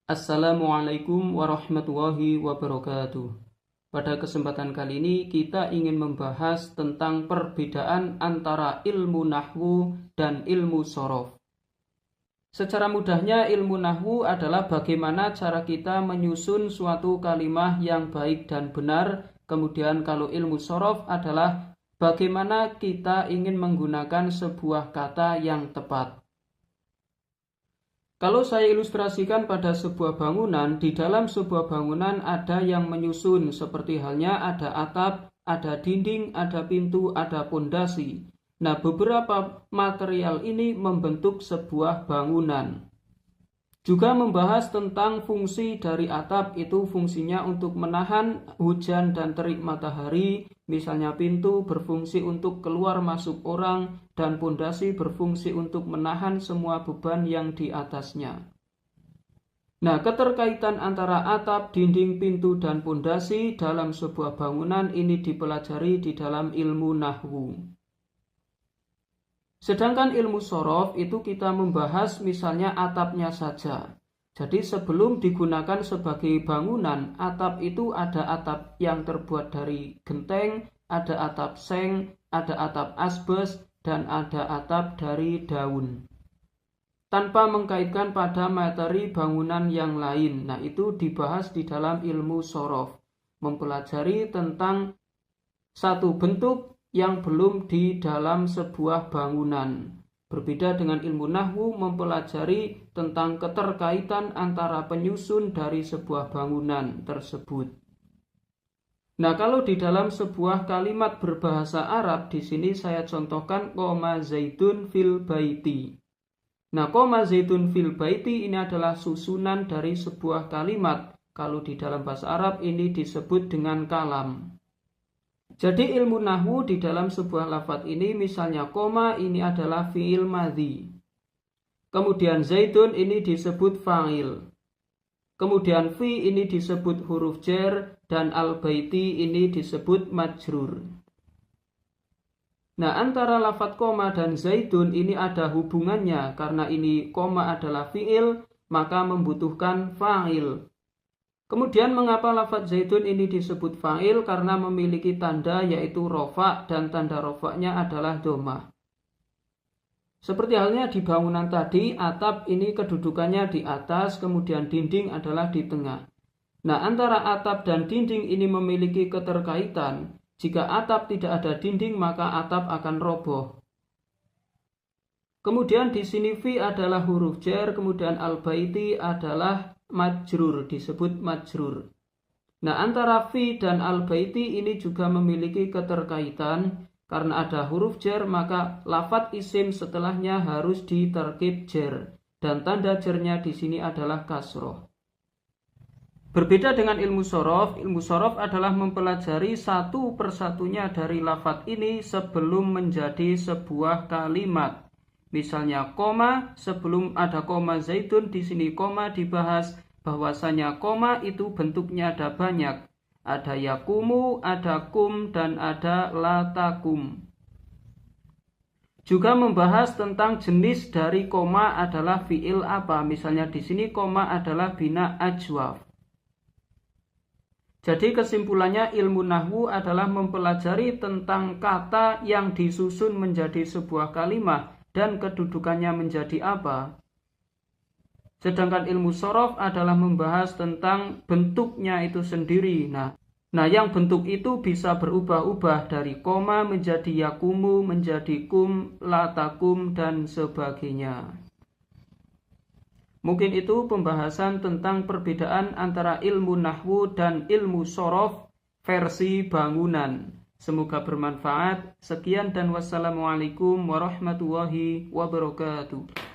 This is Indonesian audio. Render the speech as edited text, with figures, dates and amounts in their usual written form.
Assalamualaikum warahmatullahi wabarakatuh. Pada kesempatan kali ini kita ingin membahas tentang perbedaan antara ilmu nahwu dan ilmu shorof. Secara mudahnya ilmu nahwu adalah bagaimana cara kita menyusun suatu kalimah yang baik dan benar. Kemudian kalau ilmu shorof adalah bagaimana kita ingin menggunakan sebuah kata yang tepat. Kalau saya ilustrasikan pada sebuah bangunan, di dalam sebuah bangunan ada yang menyusun, seperti halnya ada atap, ada dinding, ada pintu, ada pondasi. Nah, beberapa material ini membentuk sebuah bangunan. Juga membahas tentang fungsi dari atap, itu fungsinya untuk menahan hujan dan terik matahari. Misalnya pintu berfungsi untuk keluar masuk orang dan pondasi berfungsi untuk menahan semua beban yang di atasnya. Nah, keterkaitan antara atap, dinding, pintu, dan pondasi dalam sebuah bangunan ini dipelajari di dalam ilmu nahwu. Sedangkan ilmu shorof itu kita membahas misalnya atapnya saja. Jadi sebelum digunakan sebagai bangunan, atap itu ada atap yang terbuat dari genteng, ada atap seng, ada atap asbes, dan ada atap dari daun. Tanpa mengkaitkan pada materi bangunan yang lain. Nah, itu dibahas di dalam ilmu shorof. Mempelajari tentang satu bentuk yang belum di dalam sebuah bangunan. Berbeda dengan ilmu nahwu mempelajari tentang keterkaitan antara penyusun dari sebuah bangunan tersebut. Nah, kalau di dalam sebuah kalimat berbahasa Arab, di sini saya contohkan qoma zaitun fil baiti. Nah, qoma zaitun fil baiti ini adalah susunan dari sebuah kalimat. Kalau di dalam bahasa Arab ini disebut dengan kalam. Jadi ilmu nahwu di dalam sebuah lafadz ini misalnya koma ini adalah fi'il madhi. Kemudian zaitun ini disebut fa'il. Kemudian fi ini disebut huruf jar dan al-baiti ini disebut majrur. Nah, antara lafadz koma dan zaitun ini ada hubungannya karena ini koma adalah fi'il maka membutuhkan fa'il. Kemudian mengapa lafadz zaitun ini disebut fa'il? Karena memiliki tanda yaitu rofa dan tanda rofaknya adalah domah. Seperti halnya di bangunan tadi, atap ini kedudukannya di atas, kemudian dinding adalah di tengah. Nah, antara atap dan dinding ini memiliki keterkaitan. Jika atap tidak ada dinding, maka atap akan roboh. Kemudian di sini fi adalah huruf jar, kemudian al-baiti adalah majrur, disebut majrur. Nah, antara fi dan al-baiti ini juga memiliki keterkaitan. Karena ada huruf jar, maka lafadz isim setelahnya harus diterkib jar. Dan tanda jarnya di sini adalah kasroh. Berbeda dengan ilmu shorof adalah mempelajari satu persatunya dari lafadz ini sebelum menjadi sebuah kalimat. Misalnya koma, sebelum ada koma zaitun, di sini koma dibahas bahwasanya koma itu bentuknya ada banyak. Ada yakumu, ada kum, dan ada latakum. Juga membahas tentang jenis dari koma adalah fi'il apa. Misalnya di sini koma adalah bina ajwaf. Jadi kesimpulannya ilmu nahwu adalah mempelajari tentang kata yang disusun menjadi sebuah kalimat dan kedudukannya menjadi apa. Sedangkan ilmu shorof adalah membahas tentang bentuknya itu sendiri. Nah, yang bentuk itu bisa berubah-ubah dari koma menjadi yakumu, menjadi kum, latakum, dan sebagainya. Mungkin itu pembahasan tentang perbedaan antara ilmu nahwu dan ilmu shorof versi bangunan. Semoga bermanfaat. Sekian dan wassalamualaikum warahmatullahi wabarakatuh.